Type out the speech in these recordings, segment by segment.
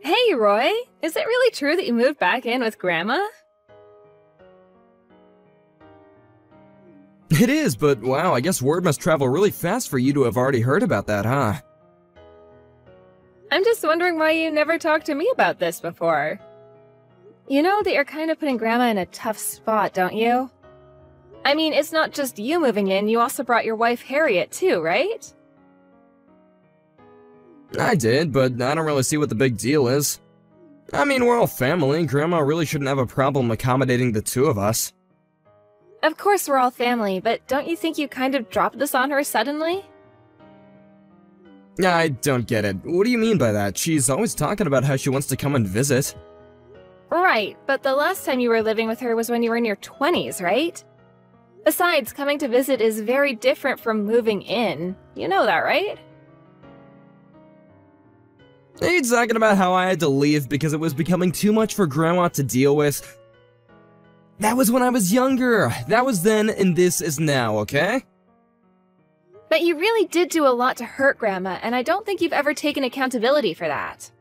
Hey, Roy! Is it really true that you moved back in with Grandma? It is, but wow, I guess word must travel really fast for you to have already heard about that, huh? I'm just wondering why you never talked to me about this before. You know that you're kind of putting Grandma in a tough spot, don't you? I mean, it's not just you moving in, you also brought your wife Harriet too, right? I did, but I don't really see what the big deal is. I mean, we're all family, Grandma really shouldn't have a problem accommodating the two of us. Of course we're all family, but don't you think you kind of dropped this on her suddenly? I don't get it. What do you mean by that? She's always talking about how she wants to come and visit. Right, but the last time you were living with her was when you were in your 20s, right? Besides, coming to visit is very different from moving in. You know that, right? Are you talking about how I had to leave because it was becoming too much for Grandma to deal with? That was when I was younger. That was then, and this is now, okay? But you really did do a lot to hurt Grandma, and I don't think you've ever taken accountability for that.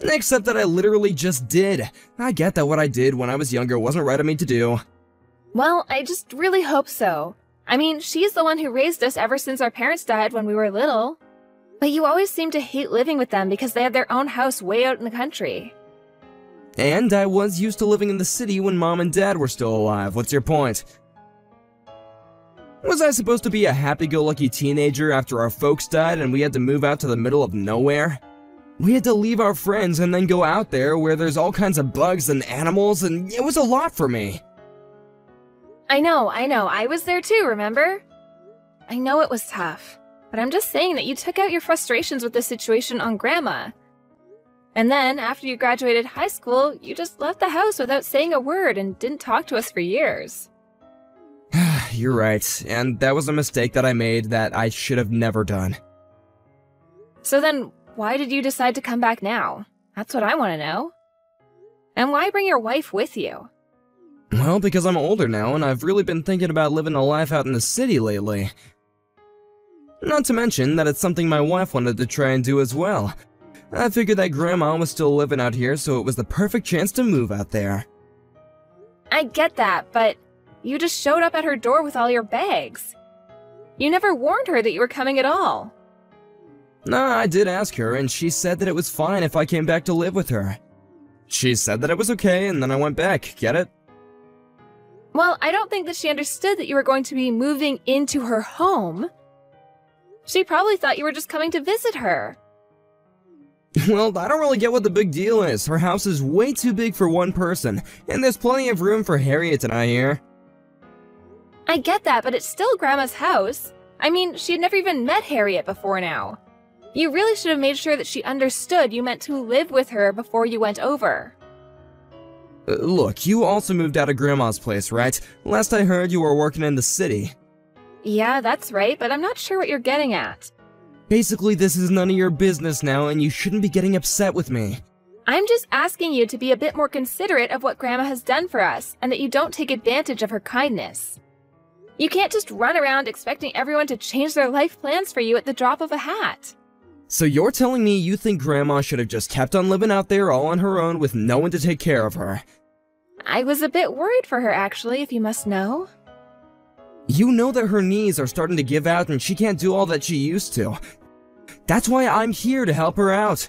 Except that I literally just did. I get that what I did when I was younger wasn't right of me to do. Well, I just really hope so. I mean, she's the one who raised us ever since our parents died when we were little. But you always seem to hate living with them because they had their own house way out in the country. And I was used to living in the city when Mom and Dad were still alive. What's your point? Was I supposed to be a happy-go-lucky teenager after our folks died and we had to move out to the middle of nowhere? We had to leave our friends and then go out there where there's all kinds of bugs and animals, and it was a lot for me. I know. I was there too, remember? I know it was tough. But I'm just saying that you took out your frustrations with the situation on Grandma. And then, after you graduated high school, you just left the house without saying a word and didn't talk to us for years. You're right, and that was a mistake that I made that I should have never done. So then, why did you decide to come back now? That's what I want to know. And why bring your wife with you? Well, because I'm older now, and I've really been thinking about living a life out in the city lately. Not to mention that it's something my wife wanted to try and do as well. I figured that Grandma was still living out here, so it was the perfect chance to move out there. I get that, but you just showed up at her door with all your bags. You never warned her that you were coming at all. Nah, I did ask her, and she said that it was fine if I came back to live with her. She said that it was okay, and then I went back, get it? Well, I don't think that she understood that you were going to be moving into her home. She probably thought you were just coming to visit her. Well, I don't really get what the big deal is. Her house is way too big for one person, and there's plenty of room for Harriet and I here. I get that, but it's still Grandma's house. I mean, she had never even met Harriet before now. You really should have made sure that she understood you meant to live with her before you went over. Look, you also moved out of Grandma's place, right? Last I heard, you were working in the city. Yeah, that's right, but I'm not sure what you're getting at. Basically, this is none of your business now, and you shouldn't be getting upset with me. I'm just asking you to be a bit more considerate of what Grandma has done for us, and that you don't take advantage of her kindness. You can't just run around expecting everyone to change their life plans for you at the drop of a hat. So you're telling me you think Grandma should have just kept on living out there all on her own with no one to take care of her? I was a bit worried for her, actually, if you must know. You know that her knees are starting to give out and she can't do all that she used to. That's why I'm here to help her out.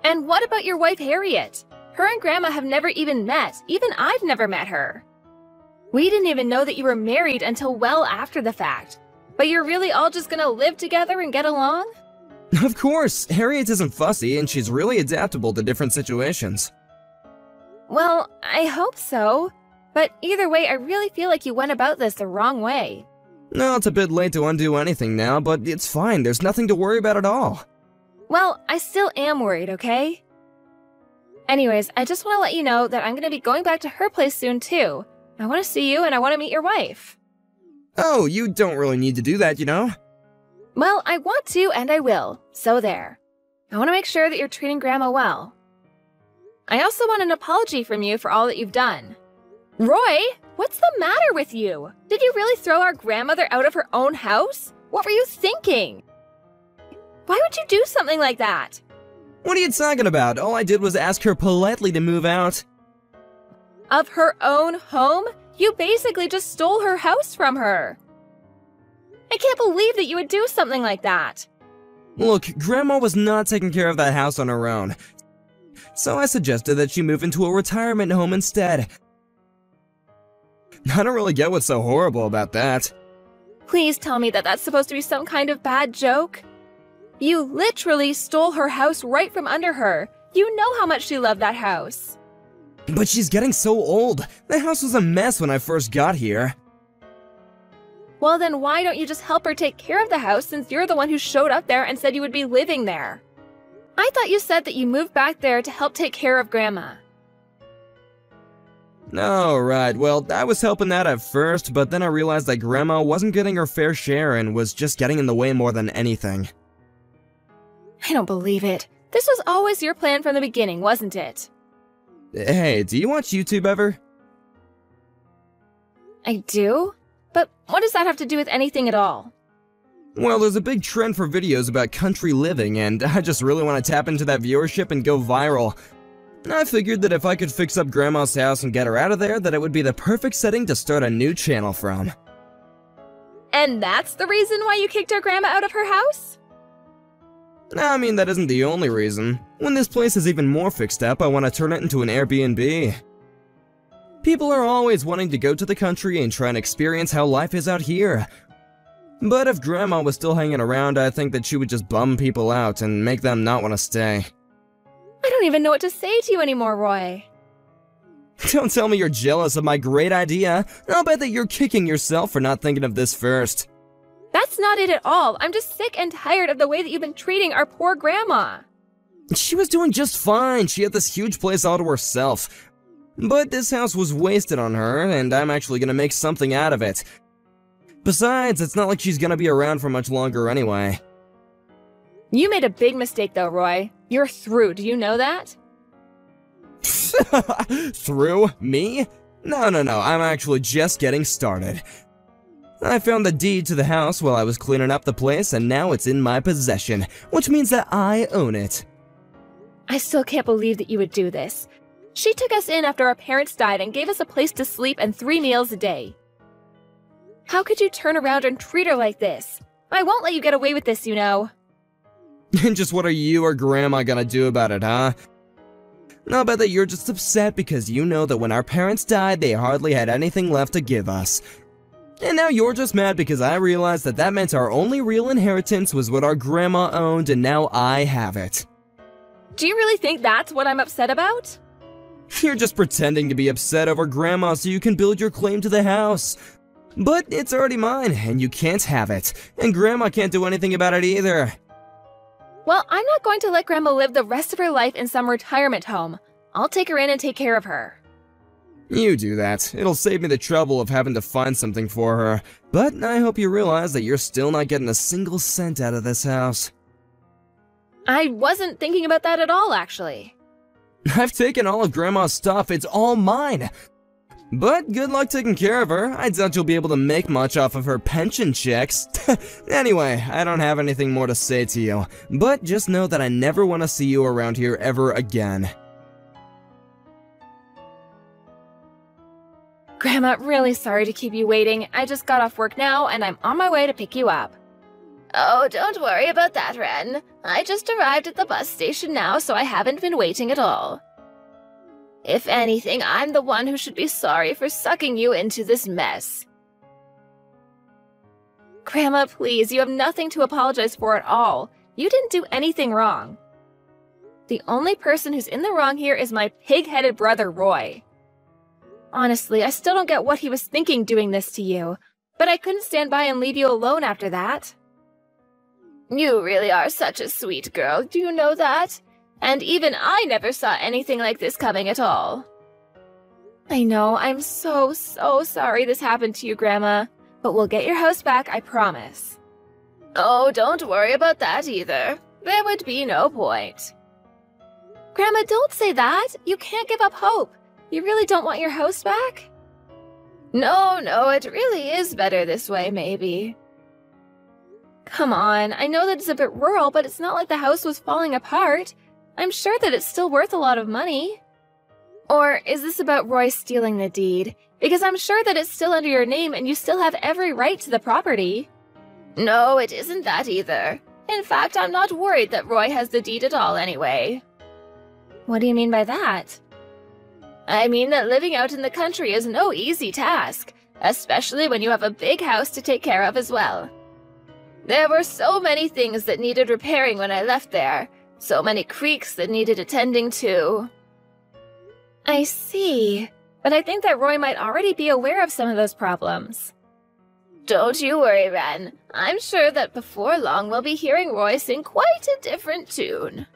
And what about your wife, Harriet? Her and Grandma have never even met. Even I've never met her. We didn't even know that you were married until well after the fact. But you're really all just gonna live together and get along? Of course, Harriet isn't fussy and she's really adaptable to different situations. Well, I hope so. But either way, I really feel like you went about this the wrong way. No, it's a bit late to undo anything now, but it's fine. There's nothing to worry about at all. Well, I still am worried, okay? Anyways, I just want to let you know that I'm going to be going back to her place soon, too. I want to see you and I want to meet your wife. Oh, you don't really need to do that, you know? Well, I want to and I will, so there. I want to make sure that you're treating Grandma well. I also want an apology from you for all that you've done. Roy, what's the matter with you? Did you really throw our grandmother out of her own house? What were you thinking? Why would you do something like that? What are you talking about? All I did was ask her politely to move out. Of her own home? You basically just stole her house from her. I can't believe that you would do something like that. Look, Grandma was not taking care of that house on her own, so I suggested that she move into a retirement home instead. I don't really get what's so horrible about that. Please tell me that that's supposed to be some kind of bad joke. You literally stole her house right from under her. You know how much she loved that house. But she's getting so old. The house was a mess when I first got here. Well, then why don't you just help her take care of the house since you're the one who showed up there and said you would be living there? I thought you said that you moved back there to help take care of Grandma. Oh, right. Well, I was helping that at first, but then I realized that Grandma wasn't getting her fair share and was just getting in the way more than anything. I don't believe it. This was always your plan from the beginning, wasn't it? Hey, do you watch YouTube ever? I do? But what does that have to do with anything at all? Well, there's a big trend for videos about country living, and I just really want to tap into that viewership and go viral. I figured that if I could fix up Grandma's house and get her out of there, that it would be the perfect setting to start a new channel from. And that's the reason why you kicked our Grandma out of her house? I mean, that isn't the only reason. When this place is even more fixed up, I want to turn it into an Airbnb. People are always wanting to go to the country and try and experience how life is out here. But if Grandma was still hanging around, I think that she would just bum people out and make them not want to stay. I don't even know what to say to you anymore, Roy. Don't tell me you're jealous of my great idea. I'll bet that you're kicking yourself for not thinking of this first. That's not it at all. I'm just sick and tired of the way that you've been treating our poor Grandma. She was doing just fine. She had this huge place all to herself. But this house was wasted on her, and I'm actually gonna make something out of it. Besides, it's not like she's gonna be around for much longer anyway. You made a big mistake though, Roy. You're through, do you know that? Through? Me? No, I'm actually just getting started. I found the deed to the house while I was cleaning up the place, and now it's in my possession, which means that I own it. I still can't believe that you would do this. She took us in after our parents died and gave us a place to sleep and 3 meals a day. How could you turn around and treat her like this? I won't let you get away with this, you know. And just what are you or Grandma gonna do about it, huh? I'll bet that you're just upset because you know that when our parents died, they hardly had anything left to give us. And now you're just mad because I realized that that meant our only real inheritance was what our Grandma owned, and now I have it. Do you really think that's what I'm upset about? You're just pretending to be upset over Grandma so you can build your claim to the house. But it's already mine, and you can't have it. And Grandma can't do anything about it either. Well, I'm not going to let Grandma live the rest of her life in some retirement home. I'll take her in and take care of her. You do that. It'll save me the trouble of having to find something for her. But I hope you realize that you're still not getting a single cent out of this house. I wasn't thinking about that at all, actually. I've taken all of Grandma's stuff. It's all mine. But good luck taking care of her. I doubt you'll be able to make much off of her pension checks. Anyway, I don't have anything more to say to you. But just know that I never want to see you around here ever again. Grandma, really sorry to keep you waiting. I just got off work now, and I'm on my way to pick you up. Oh, don't worry about that, Ren. I just arrived at the bus station now, so I haven't been waiting at all. If anything, I'm the one who should be sorry for sucking you into this mess. Grandma, please, you have nothing to apologize for at all. You didn't do anything wrong. The only person who's in the wrong here is my pig-headed brother, Roy. Honestly, I still don't get what he was thinking doing this to you, but I couldn't stand by and leave you alone after that. You really are such a sweet girl, do you know that? And even I never saw anything like this coming at all. I know, I'm so sorry this happened to you, Grandma, but we'll get your house back, I promise. Oh, don't worry about that either. There would be no point. Grandma, don't say that. You can't give up hope. You really don't want your house back? No, it really is better this way, maybe. Come on, I know that it's a bit rural, but it's not like the house was falling apart. I'm sure that it's still worth a lot of money. Or is this about Roy stealing the deed? Because I'm sure that it's still under your name and you still have every right to the property. No, it isn't that either. In fact, I'm not worried that Roy has the deed at all anyway. What do you mean by that? I mean that living out in the country is no easy task, especially when you have a big house to take care of as well. There were so many things that needed repairing when I left there, so many creeks that needed attending to. I see, but I think that Roy might already be aware of some of those problems. Don't you worry, Ren. I'm sure that before long we'll be hearing Roy sing quite a different tune.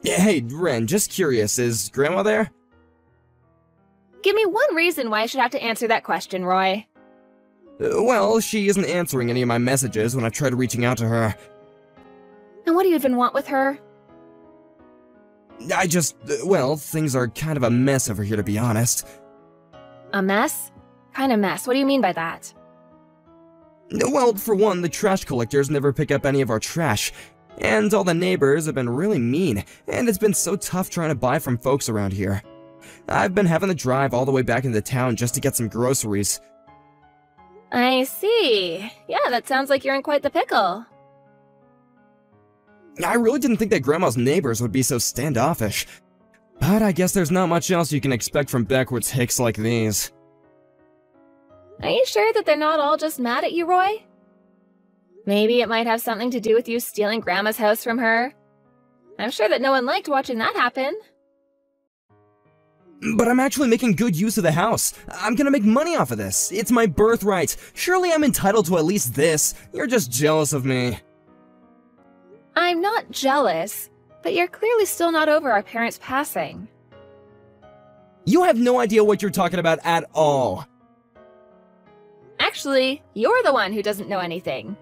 Hey, Ren, just curious, is Grandma there? Give me one reason why I should have to answer that question, Roy. Well, she isn't answering any of my messages when I tried reaching out to her. And what do you even want with her? Well, things are kind of a mess over here, to be honest. A mess? Kind of mess. What do you mean by that? Well, for one, the trash collectors never pick up any of our trash. And all the neighbors have been really mean, and it's been so tough trying to buy from folks around here. I've been having to drive all the way back into town just to get some groceries. I see. Yeah, that sounds like you're in quite the pickle. I really didn't think that Grandma's neighbors would be so standoffish. But I guess there's not much else you can expect from backwoods hicks like these. Are you sure that they're not all just mad at you, Roy? Maybe it might have something to do with you stealing Grandma's house from her. I'm sure that no one liked watching that happen. But I'm actually making good use of the house. I'm gonna make money off of this. It's my birthright. Surely I'm entitled to at least this. You're just jealous of me. I'm not jealous, but you're clearly still not over our parents' passing. You have no idea what you're talking about at all. Actually, you're the one who doesn't know anything.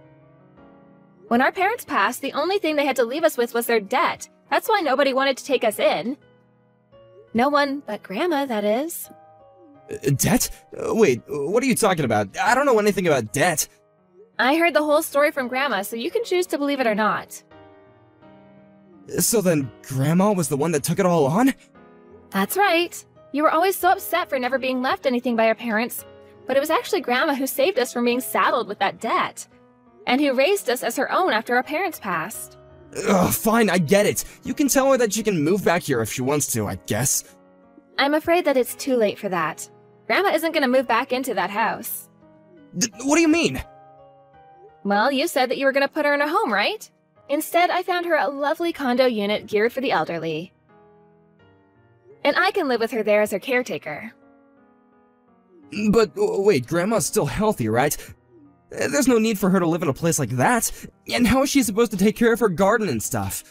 When our parents passed, the only thing they had to leave us with was their debt. That's why nobody wanted to take us in. No one but Grandma, that is. Debt? Wait, what are you talking about? I don't know anything about debt. I heard the whole story from Grandma, so you can choose to believe it or not. So then, Grandma was the one that took it all on? That's right. You were always so upset for never being left anything by our parents, but it was actually Grandma who saved us from being saddled with that debt, and who raised us as her own after our parents passed. Ugh, fine, I get it. You can tell her that she can move back here if she wants to, I guess. I'm afraid that it's too late for that. Grandma isn't going to move back into that house. What do you mean? Well, you said that you were going to put her in a home, right? Instead, I found her a lovely condo unit geared for the elderly. And I can live with her there as her caretaker. But wait, Grandma's still healthy, right? There's no need for her to live in a place like that. And how is she supposed to take care of her garden and stuff?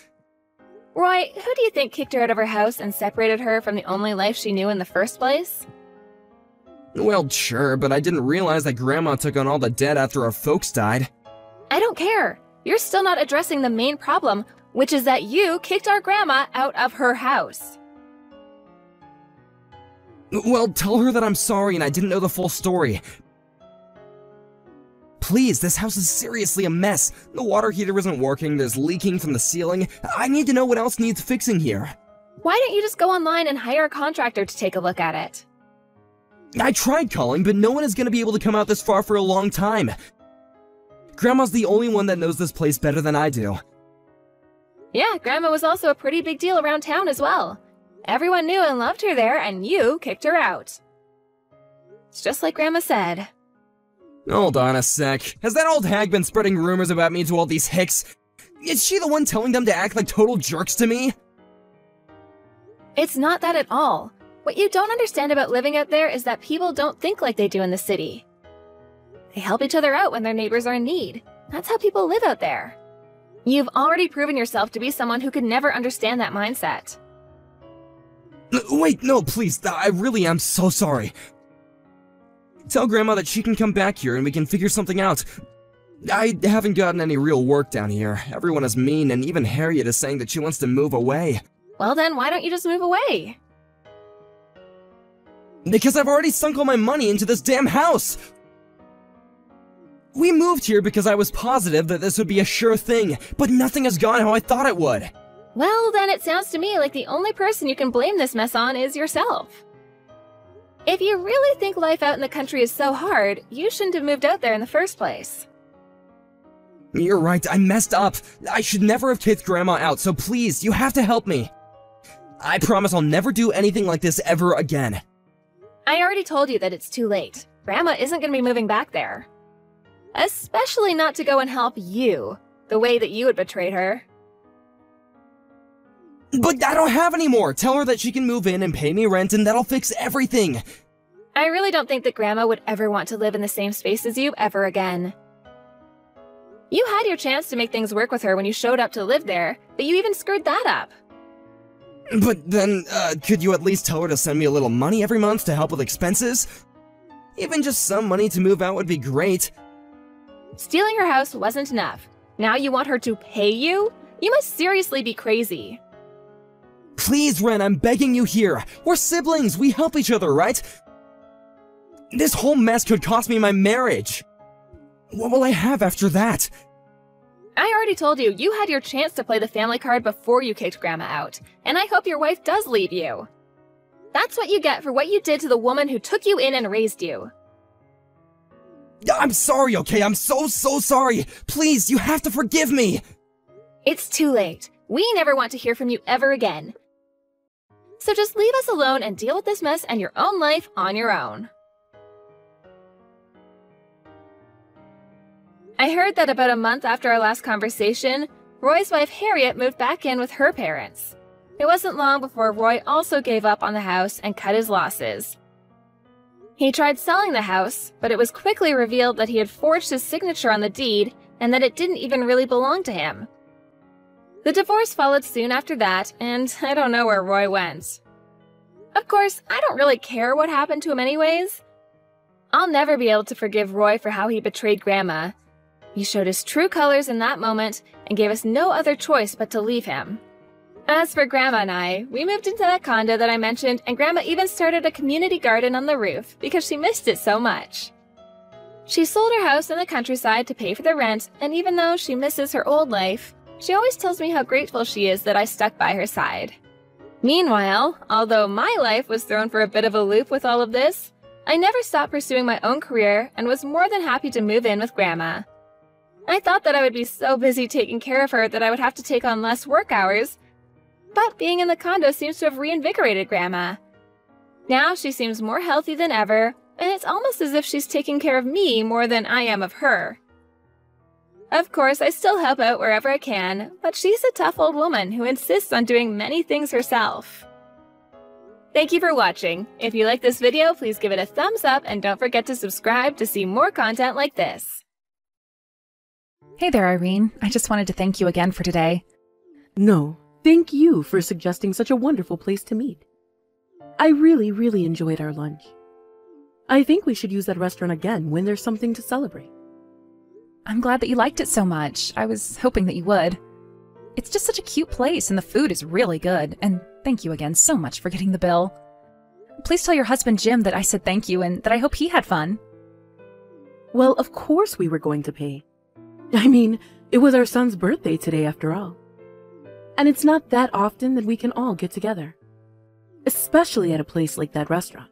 Roy, who do you think kicked her out of her house and separated her from the only life she knew in the first place? Well, sure, but I didn't realize that Grandma took on all the debt after our folks died. I don't care. You're still not addressing the main problem, which is that you kicked our Grandma out of her house. Well, tell her that I'm sorry and I didn't know the full story. Please, this house is seriously a mess. The water heater isn't working, there's leaking from the ceiling. I need to know what else needs fixing here. Why don't you just go online and hire a contractor to take a look at it? I tried calling, but no one is going to be able to come out this far for a long time. Grandma's the only one that knows this place better than I do. Yeah, Grandma was also a pretty big deal around town as well. Everyone knew and loved her there, and you kicked her out. It's just like Grandma said. Hold on a sec. Has that old hag been spreading rumors about me to all these hicks? Is she the one telling them to act like total jerks to me? It's not that at all. What you don't understand about living out there is that people don't think like they do in the city. They help each other out when their neighbors are in need. That's how people live out there. You've already proven yourself to be someone who could never understand that mindset. Wait, no, please, I really am so sorry. Tell Grandma that she can come back here and we can figure something out. I haven't gotten any real work down here. Everyone is mean, and even Harriet is saying that she wants to move away. Well then, why don't you just move away? Because I've already sunk all my money into this damn house! We moved here because I was positive that this would be a sure thing, but nothing has gone how I thought it would. Well, then it sounds to me like the only person you can blame this mess on is yourself. If you really think life out in the country is so hard, you shouldn't have moved out there in the first place. You're right, I messed up. I should never have kicked Grandma out, so please, you have to help me. I promise I'll never do anything like this ever again. I already told you that it's too late. Grandma isn't going to be moving back there. Especially not to go and help you, the way that you had betrayed her. But I don't have any more. Tell her that she can move in and pay me rent and that'll fix everything. I really don't think that Grandma would ever want to live in the same space as you ever again. You had your chance to make things work with her when you showed up to live there, but you even screwed that up. But then, could you at least tell her to send me a little money every month to help with expenses? Even just some money to move out would be great. Stealing her house wasn't enough. Now you want her to pay you? You must seriously be crazy. Please, Ren, I'm begging you here. We're siblings, we help each other, right? This whole mess could cost me my marriage. What will I have after that? I already told you, you had your chance to play the family card before you kicked Grandma out, and I hope your wife does leave you. That's what you get for what you did to the woman who took you in and raised you. I'm sorry, okay? I'm so sorry. Please, you have to forgive me. It's too late. We never want to hear from you ever again. So just leave us alone and deal with this mess and your own life on your own. I heard that about a month after our last conversation, Roy's wife Harriet moved back in with her parents. It wasn't long before Roy also gave up on the house and cut his losses. He tried selling the house, but it was quickly revealed that he had forged his signature on the deed and that it didn't even really belong to him. The divorce followed soon after that, and I don't know where Roy went. Of course, I don't really care what happened to him anyways. I'll never be able to forgive Roy for how he betrayed Grandma. He showed his true colors in that moment and gave us no other choice but to leave him. As for Grandma and I, we moved into that condo that I mentioned, and Grandma even started a community garden on the roof because she missed it so much. She sold her house in the countryside to pay for the rent, and even though she misses her old life, she always tells me how grateful she is that I stuck by her side. Meanwhile, although my life was thrown for a bit of a loop with all of this, I never stopped pursuing my own career and was more than happy to move in with Grandma. I thought that I would be so busy taking care of her that I would have to take on less work hours, but being in the condo seems to have reinvigorated Grandma. Now she seems more healthy than ever, and it's almost as if she's taking care of me more than I am of her. Of course, I still help out wherever I can, but she's a tough old woman who insists on doing many things herself. Thank you for watching. If you like this video, please give it a thumbs up and don't forget to subscribe to see more content like this. Hey there, Irene. I just wanted to thank you again for today. No, thank you for suggesting such a wonderful place to meet. I really enjoyed our lunch. I think we should use that restaurant again when there's something to celebrate. I'm glad that you liked it so much. I was hoping that you would. It's just such a cute place and the food is really good, and thank you again so much for getting the bill. Please tell your husband Jim that I said thank you and that I hope he had fun. Well, of course we were going to pay. I mean, it was our son's birthday today after all. And it's not that often that we can all get together. Especially at a place like that restaurant.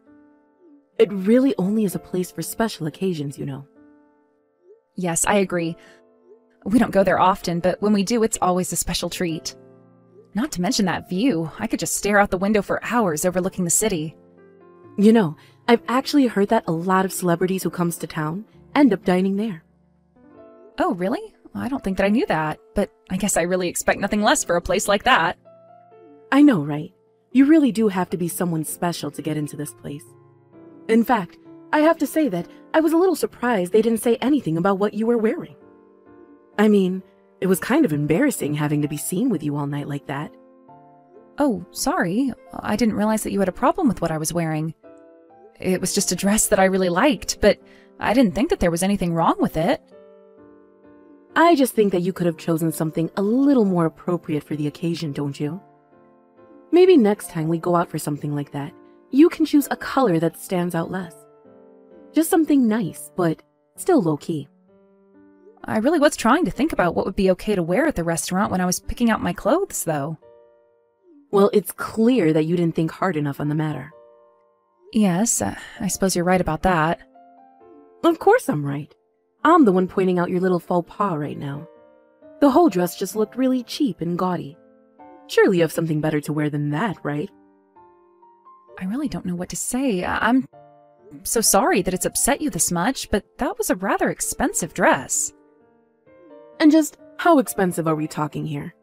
It really only is a place for special occasions, you know. Yes, I agree. We don't go there often, but when we do, it's always a special treat. Not to mention that view. I could just stare out the window for hours overlooking the city. You know, I've actually heard that a lot of celebrities who comes to town end up dining there. Oh, really? I don't think that I knew that, but I guess I really expect nothing less for a place like that. I know, right? You really do have to be someone special to get into this place. In fact, I have to say that I was a little surprised they didn't say anything about what you were wearing. I mean, it was kind of embarrassing having to be seen with you all night like that. Oh, sorry. I didn't realize that you had a problem with what I was wearing. It was just a dress that I really liked, but I didn't think that there was anything wrong with it. I just think that you could have chosen something a little more appropriate for the occasion, don't you? Maybe next time we go out for something like that, you can choose a color that stands out less. Just something nice, but still low-key. I really was trying to think about what would be okay to wear at the restaurant when I was picking out my clothes, though. Well, it's clear that you didn't think hard enough on the matter. Yes, I suppose you're right about that. Of course I'm right. I'm the one pointing out your little faux pas right now. The whole dress just looked really cheap and gaudy. Surely you have something better to wear than that, right? I really don't know what to say. I'm so sorry that it's upset you this much, but that was a rather expensive dress. And just how expensive are we talking here?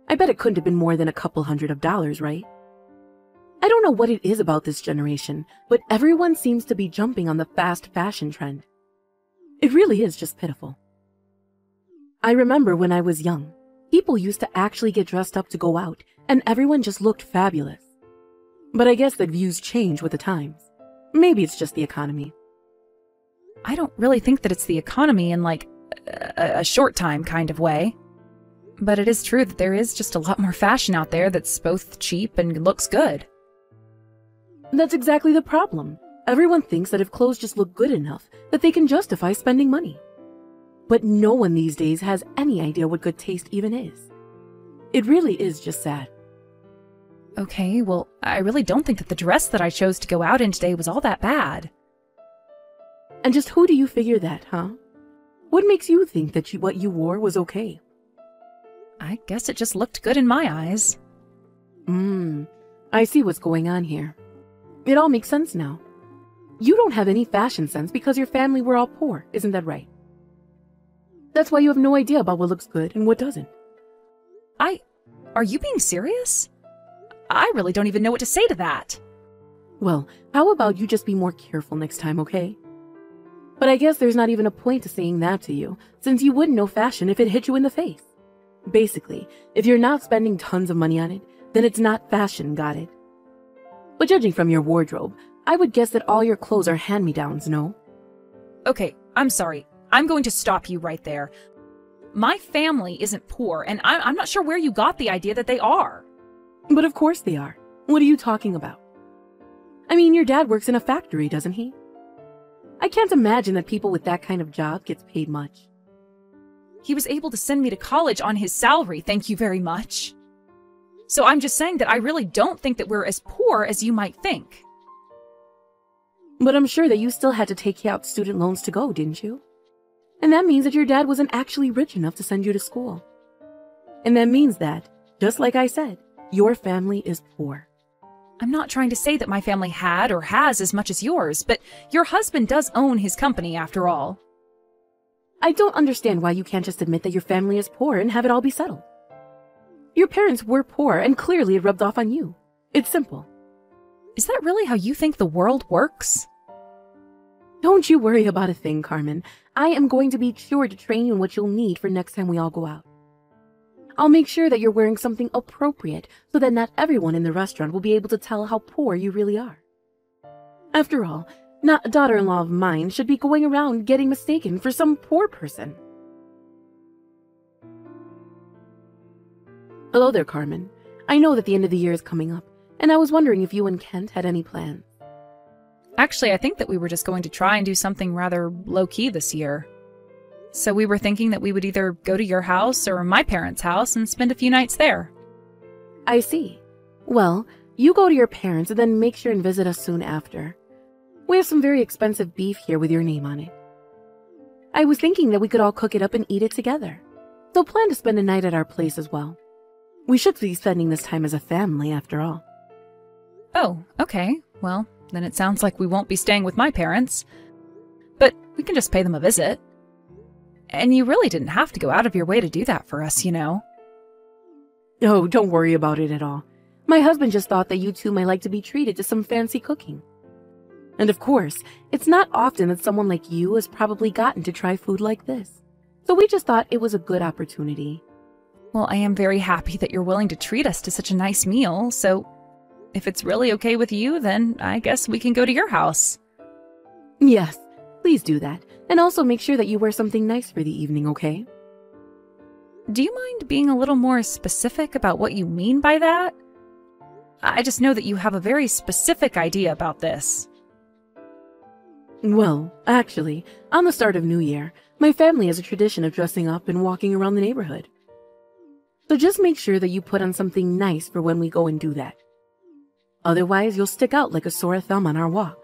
I bet it couldn't have been more than a couple $100s, right? I don't know what it is about this generation, but everyone seems to be jumping on the fast fashion trend. It really is just pitiful. I remember when I was young, people used to actually get dressed up to go out, and everyone just looked fabulous. But I guess that views change with the times. Maybe it's just the economy. I don't really think that it's the economy in, like, a short time kind of way. But it is true that there is just a lot more fashion out there that's both cheap and looks good. That's exactly the problem. Everyone thinks that if clothes just look good enough, that they can justify spending money. But no one these days has any idea what good taste even is. It really is just sad. Okay, well, I really don't think that the dress that I chose to go out in today was all that bad. And just who do you figure that, huh? What makes you think that what you wore was okay? I guess it just looked good in my eyes. I see what's going on here. It all makes sense now. You don't have any fashion sense because your family were all poor, isn't that right? That's why you have no idea about what looks good and what doesn't. Are you being serious? I really don't even know what to say to that. Well, how about you just be more careful next time, okay? But I guess there's not even a point to saying that to you, since you wouldn't know fashion if it hit you in the face. Basically, if you're not spending tons of money on it, then it's not fashion, got it? But judging from your wardrobe, I would guess that all your clothes are hand-me-downs, no? Okay, I'm sorry. I'm going to stop you right there. My family isn't poor, and I'm not sure where you got the idea that they are. But of course they are. What are you talking about? I mean, your dad works in a factory, doesn't he? I can't imagine that people with that kind of job gets paid much. He was able to send me to college on his salary, thank you very much. So I'm just saying that I really don't think that we're as poor as you might think. But I'm sure that you still had to take out student loans to go, didn't you? And that means that your dad wasn't actually rich enough to send you to school. And that means that, just like I said, your family is poor. I'm not trying to say that my family had or has as much as yours, but your husband does own his company after all. I don't understand why you can't just admit that your family is poor and have it all be settled. Your parents were poor and clearly it rubbed off on you. It's simple. Is that really how you think the world works? Don't you worry about a thing, Carmen. I am going to be sure to train you in what you'll need for next time we all go out. I'll make sure that you're wearing something appropriate so that not everyone in the restaurant will be able to tell how poor you really are. After all, not a daughter-in-law of mine should be going around getting mistaken for some poor person. Hello there, Carmen. I know that the end of the year is coming up, and I was wondering if you and Kent had any plans. Actually, I think that we were just going to try and do something rather low-key this year. So we were thinking that we would either go to your house or my parents' house and spend a few nights there. I see. Well, you go to your parents and then make sure and visit us soon after. We have some very expensive beef here with your name on it. I was thinking that we could all cook it up and eat it together. So plan to spend a night at our place as well. We should be spending this time as a family after all. Oh, okay. Well, then it sounds like we won't be staying with my parents. But we can just pay them a visit. And you really didn't have to go out of your way to do that for us, you know. Oh, don't worry about it at all. My husband just thought that you two might like to be treated to some fancy cooking. And of course, it's not often that someone like you has probably gotten to try food like this. So we just thought it was a good opportunity. Well, I am very happy that you're willing to treat us to such a nice meal, so if it's really okay with you, then I guess we can go to your house. Yes, please do that. And also make sure that you wear something nice for the evening, okay? Do you mind being a little more specific about what you mean by that? I just know that you have a very specific idea about this. Well, actually, on the start of New Year, my family has a tradition of dressing up and walking around the neighborhood. So just make sure that you put on something nice for when we go and do that. Otherwise, you'll stick out like a sore thumb on our walk.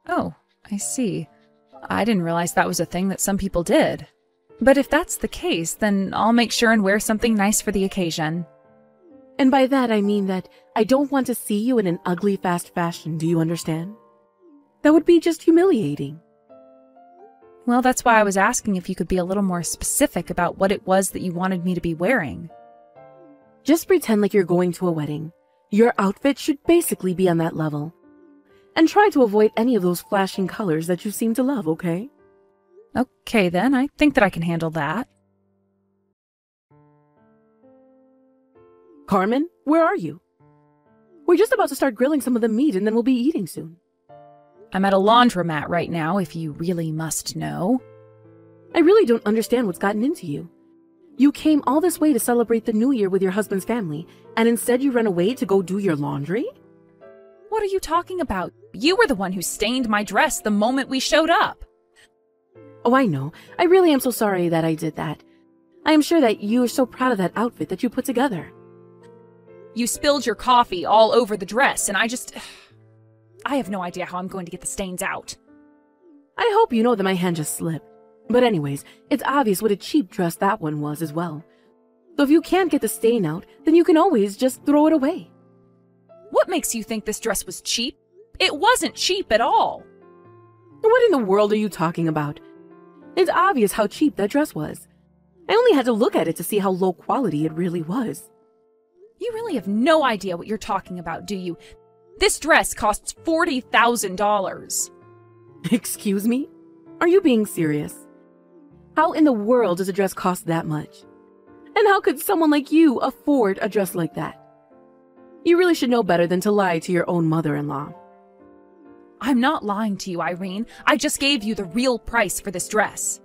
Oh, I see. I didn't realize that was a thing that some people did. But if that's the case, then I'll make sure and wear something nice for the occasion. And by that I mean that I don't want to see you in an ugly fast fashion, do you understand? That would be just humiliating. Well, that's why I was asking if you could be a little more specific about what it was that you wanted me to be wearing. Just pretend like you're going to a wedding. Your outfit should basically be on that level. And try to avoid any of those flashing colors that you seem to love, okay? Okay then, I think that I can handle that. Carmen, where are you? We're just about to start grilling some of the meat and then we'll be eating soon. I'm at a laundromat right now, if you really must know. I really don't understand what's gotten into you. You came all this way to celebrate the New Year with your husband's family, and instead you ran away to go do your laundry? What are you talking about? You were the one who stained my dress the moment we showed up. Oh, I know. I really am so sorry that I did that. I am sure that you are so proud of that outfit that you put together. You spilled your coffee all over the dress, and I have no idea how I'm going to get the stains out. I hope you know that my hand just slipped. But anyways, it's obvious what a cheap dress that one was as well. So if you can't get the stain out, then you can always just throw it away. What makes you think this dress was cheap? It wasn't cheap at all. What in the world are you talking about? It's obvious how cheap that dress was. I only had to look at it to see how low quality it really was. You really have no idea what you're talking about, do you? This dress costs $40,000. Excuse me? Are you being serious? How in the world does a dress cost that much? And how could someone like you afford a dress like that? You really should know better than to lie to your own mother-in-law. I'm not lying to you, Irene. I just gave you the real price for this dress.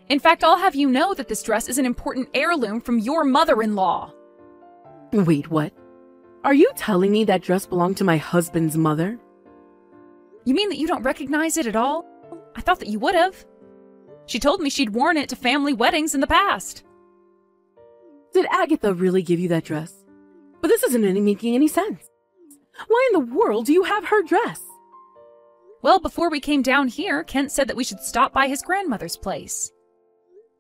In fact, I'll have you know that this dress is an important heirloom from your mother-in-law. Wait, what? Are you telling me that dress belonged to my husband's mother? You mean that you don't recognize it at all? I thought that you would have. She told me she'd worn it to family weddings in the past. Did Agatha really give you that dress? But this isn't making any sense. Why in the world do you have her dress? Well, before we came down here, Kent said that we should stop by his grandmother's place.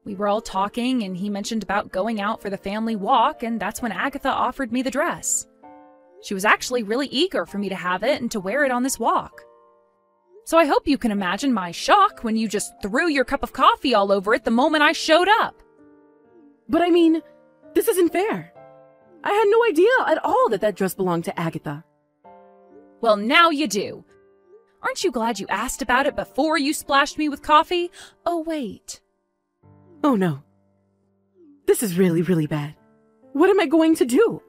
We were all talking, and he mentioned about going out for the family walk, and that's when Agatha offered me the dress. She was actually really eager for me to have it and to wear it on this walk. So I hope you can imagine my shock when you just threw your cup of coffee all over it the moment I showed up. But I mean, this isn't fair. I had no idea at all that that dress belonged to Agatha. Well, now you do. Aren't you glad you asked about it before you splashed me with coffee? Oh, wait. Oh no. This is really, really bad. What am I going to do?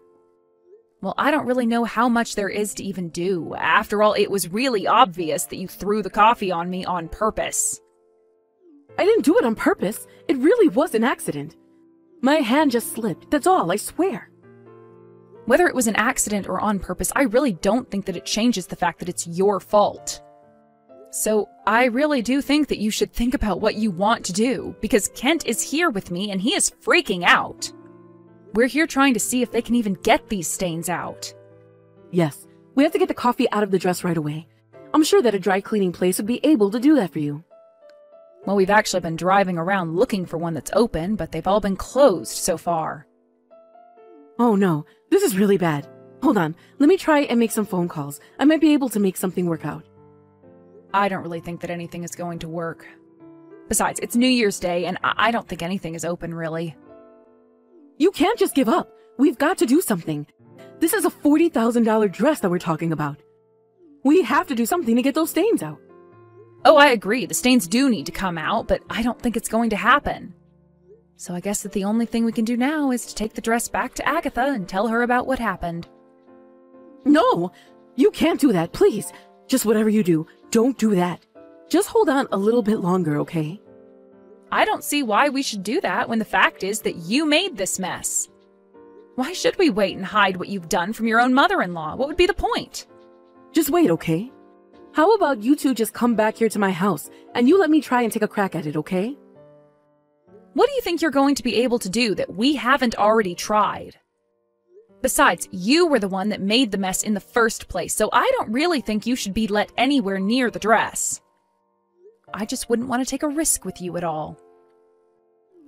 Well, I don't really know how much there is to even do. After all, it was really obvious that you threw the coffee on me on purpose. I didn't do it on purpose. It really was an accident. My hand just slipped, that's all, I swear. Whether it was an accident or on purpose, I really don't think that it changes the fact that it's your fault. So, I really do think that you should think about what you want to do, because Kent is here with me and he is freaking out. We're here trying to see if they can even get these stains out. Yes, we have to get the coffee out of the dress right away. I'm sure that a dry cleaning place would be able to do that for you. Well, we've actually been driving around looking for one that's open, but they've all been closed so far. Oh no, this is really bad. Hold on, let me try and make some phone calls. I might be able to make something work out. I don't really think that anything is going to work. Besides, it's New Year's Day, and I don't think anything is open, really. You can't just give up. We've got to do something. This is a $40,000 dress that we're talking about. We have to do something to get those stains out. Oh, I agree. The stains do need to come out, but I don't think it's going to happen. So I guess that the only thing we can do now is to take the dress back to Agatha and tell her about what happened. No, you can't do that, please. Just whatever you do, don't do that. Just hold on a little bit longer, okay? I don't see why we should do that when the fact is that you made this mess. Why should we wait and hide what you've done from your own mother-in-law? What would be the point? Just wait, okay? How about you two just come back here to my house, and you let me try and take a crack at it, okay? What do you think you're going to be able to do that we haven't already tried? Besides, you were the one that made the mess in the first place, so I don't really think you should be let anywhere near the dress. I just wouldn't want to take a risk with you at all.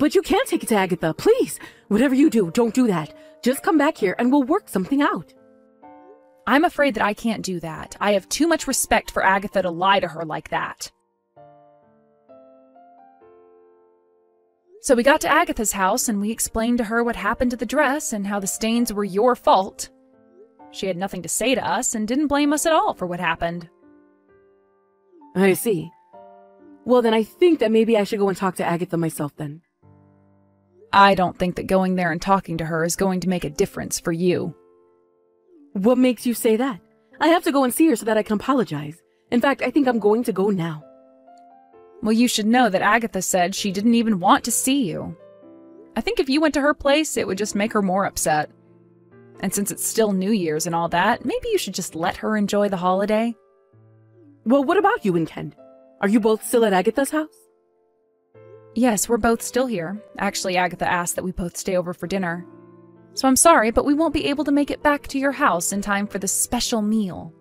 But you can't take it to Agatha, please! Whatever you do, don't do that. Just come back here and we'll work something out. I'm afraid that I can't do that. I have too much respect for Agatha to lie to her like that. So we got to Agatha's house and we explained to her what happened to the dress and how the stains were your fault. She had nothing to say to us and didn't blame us at all for what happened. I see. Well, then I think that maybe I should go and talk to Agatha myself then. I don't think that going there and talking to her is going to make a difference for you. What makes you say that? I have to go and see her so that I can apologize. In fact, I think I'm going to go now. Well, you should know that Agatha said she didn't even want to see you. I think if you went to her place, it would just make her more upset. And since it's still New Year's and all that, maybe you should just let her enjoy the holiday. Well, what about you and Ken? Are you both still at Agatha's house? Yes, we're both still here. Actually, Agatha asked that we both stay over for dinner. So I'm sorry, but we won't be able to make it back to your house in time for this special meal.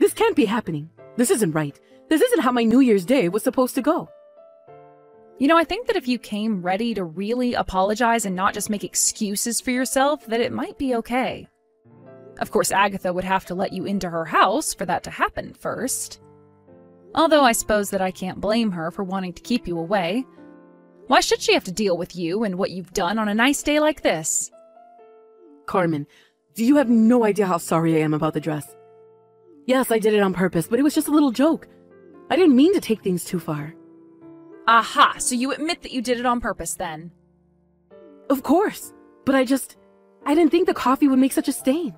This can't be happening. This isn't right. This isn't how my New Year's Day was supposed to go. You know, I think that if you came ready to really apologize and not just make excuses for yourself, that it might be okay. Of course, Agatha would have to let you into her house for that to happen first. Although I suppose that I can't blame her for wanting to keep you away. Why should she have to deal with you and what you've done on a nice day like this? Carmen, you have no idea how sorry I am about the dress. Yes, I did it on purpose, but it was just a little joke. I didn't mean to take things too far. Aha, so you admit that you did it on purpose then? Of course, but I didn't think the coffee would make such a stain.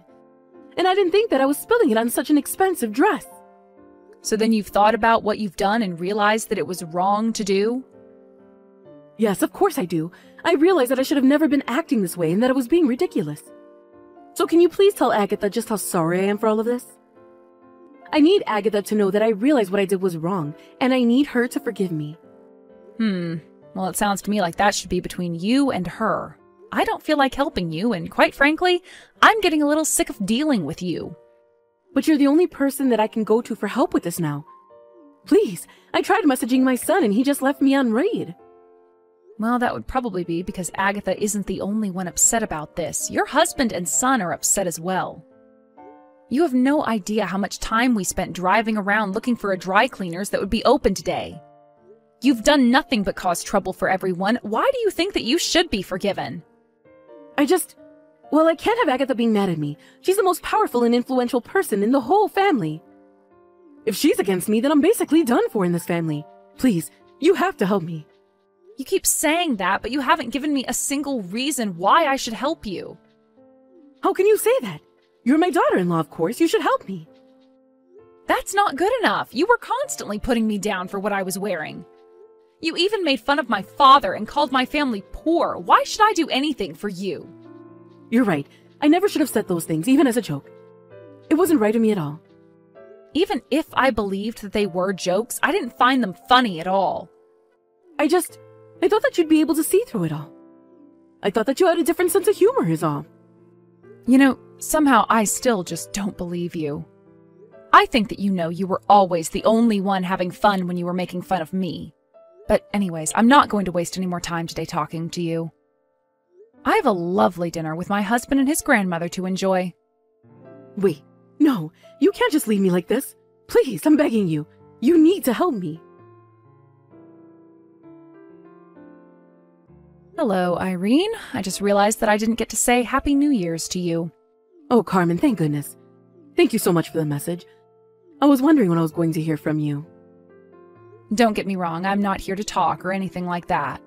And I didn't think that I was spilling it on such an expensive dress. So then you've thought about what you've done and realized that it was wrong to do? Yes, of course I do. I realized that I should have never been acting this way and that I was being ridiculous. So can you please tell Agatha just how sorry I am for all of this? I need Agatha to know that I realized what I did was wrong, and I need her to forgive me. Well, it sounds to me like that should be between you and her. I don't feel like helping you, and quite frankly, I'm getting a little sick of dealing with you. But you're the only person that I can go to for help with this now. Please, I tried messaging my son and he just left me on read. Well, that would probably be because Agatha isn't the only one upset about this. Your husband and son are upset as well. You have no idea how much time we spent driving around looking for a dry cleaners that would be open today. You've done nothing but cause trouble for everyone. Why do you think that you should be forgiven? Well, I can't have Agatha being mad at me. She's the most powerful and influential person in the whole family. If she's against me, then I'm basically done for in this family. Please, you have to help me. You keep saying that, but you haven't given me a single reason why I should help you. How can you say that? You're my daughter-in-law, of course. You should help me. That's not good enough. You were constantly putting me down for what I was wearing. You even made fun of my father and called my family poor. Why should I do anything for you? You're right. I never should have said those things, even as a joke. It wasn't right of me at all. Even if I believed that they were jokes, I didn't find them funny at all. I thought that you'd be able to see through it all. I thought that you had a different sense of humor is all. You know, somehow I still just don't believe you. I think that you know you were always the only one having fun when you were making fun of me. But anyways, I'm not going to waste any more time today talking to you. I have a lovely dinner with my husband and his grandmother to enjoy. Wait, no, you can't just leave me like this. Please, I'm begging you. You need to help me. Hello, Irene. I just realized that I didn't get to say Happy New Year's to you. Oh, Carmen, thank goodness. Thank you so much for the message. I was wondering when I was going to hear from you. Don't get me wrong, I'm not here to talk or anything like that.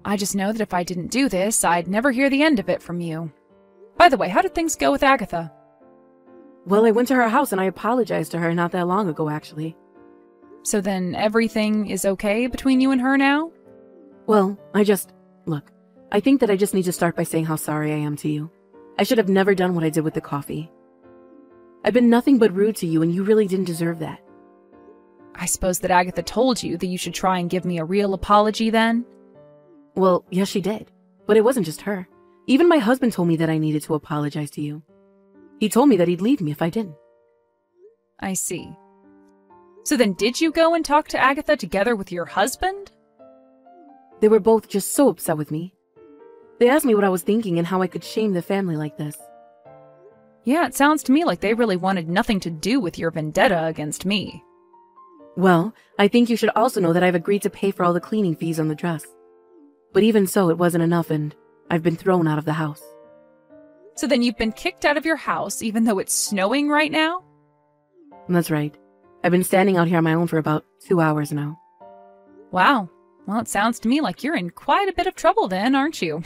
I just know that if I didn't do this, I'd never hear the end of it from you. By the way, how did things go with Agatha? Well, I went to her house and I apologized to her not that long ago, actually. So then everything is okay between you and her now? Well, look, I think that I just need to start by saying how sorry I am to you. I should have never done what I did with the coffee. I've been nothing but rude to you, and you really didn't deserve that. I suppose that Agatha told you that you should try and give me a real apology then? Well, yes, she did. But it wasn't just her. Even my husband told me that I needed to apologize to you. He told me that he'd leave me if I didn't. I see. So then did you go and talk to Agatha together with your husband? They were both just so upset with me. They asked me what I was thinking and how I could shame the family like this. Yeah, it sounds to me like they really wanted nothing to do with your vendetta against me. Well, I think you should also know that I've agreed to pay for all the cleaning fees on the dress. But even so, it wasn't enough, and I've been thrown out of the house. So then you've been kicked out of your house even though it's snowing right now? That's right. I've been standing out here on my own for about 2 hours now. Wow. Well, it sounds to me like you're in quite a bit of trouble then, aren't you?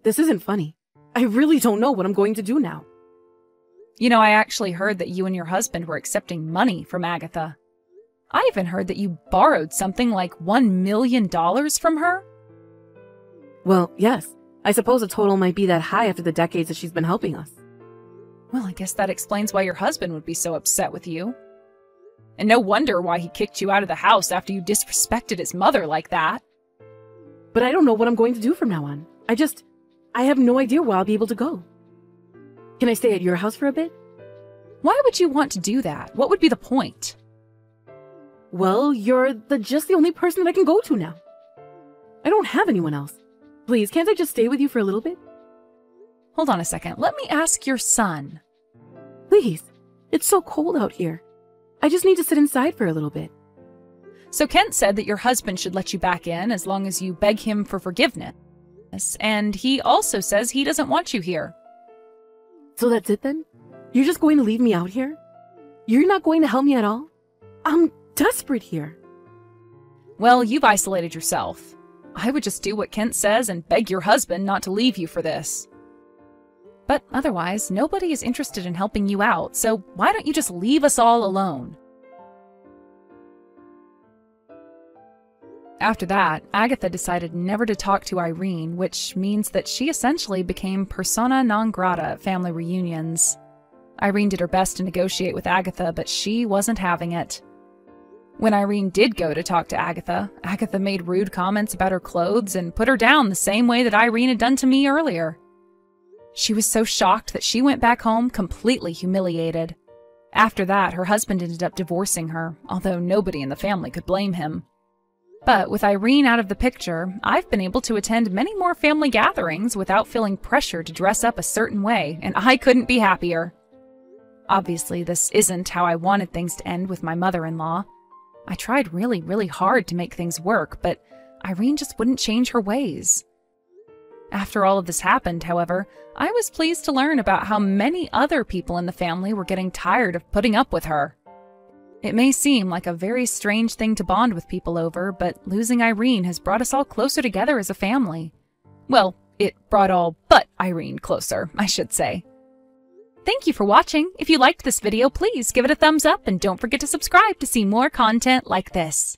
This isn't funny. I really don't know what I'm going to do now. You know, I actually heard that you and your husband were accepting money from Agatha. I even heard that you borrowed something like $1 million from her. Well, yes. I suppose the total might be that high after the decades that she's been helping us. Well, I guess that explains why your husband would be so upset with you. And no wonder why he kicked you out of the house after you disrespected his mother like that. But I don't know what I'm going to do from now on. I have no idea where I'll be able to go. Can I stay at your house for a bit? Why would you want to do that? What would be the point? Well, you're just the only person that I can go to now. I don't have anyone else. Please, can't I just stay with you for a little bit? Hold on a second. Let me ask your son. Please. It's so cold out here. I just need to sit inside for a little bit. So Kent said that your husband should let you back in as long as you beg him for forgiveness. And he also says he doesn't want you here. So that's it then? You're just going to leave me out here? You're not going to help me at all? I'm desperate here. Well, you've isolated yourself. I would just do what Kent says and beg your husband not to leave you for this. But otherwise, nobody is interested in helping you out, so why don't you just leave us all alone? After that, Agatha decided never to talk to Irene, which means that she essentially became persona non grata at family reunions. Irene did her best to negotiate with Agatha, but she wasn't having it. When Irene did go to talk to Agatha, Agatha made rude comments about her clothes and put her down the same way that Irene had done to me earlier. She was so shocked that she went back home completely humiliated. After that, her husband ended up divorcing her, although nobody in the family could blame him. But with Irene out of the picture, I've been able to attend many more family gatherings without feeling pressure to dress up a certain way, and I couldn't be happier. Obviously, this isn't how I wanted things to end with my mother-in-law. I tried really, really hard to make things work, but Irene just wouldn't change her ways. After all of this happened, however, I was pleased to learn about how many other people in the family were getting tired of putting up with her. It may seem like a very strange thing to bond with people over, but losing Irene has brought us all closer together as a family. Well, it brought all but Irene closer, I should say. Thank you for watching. If you liked this video, please give it a thumbs up and don't forget to subscribe to see more content like this.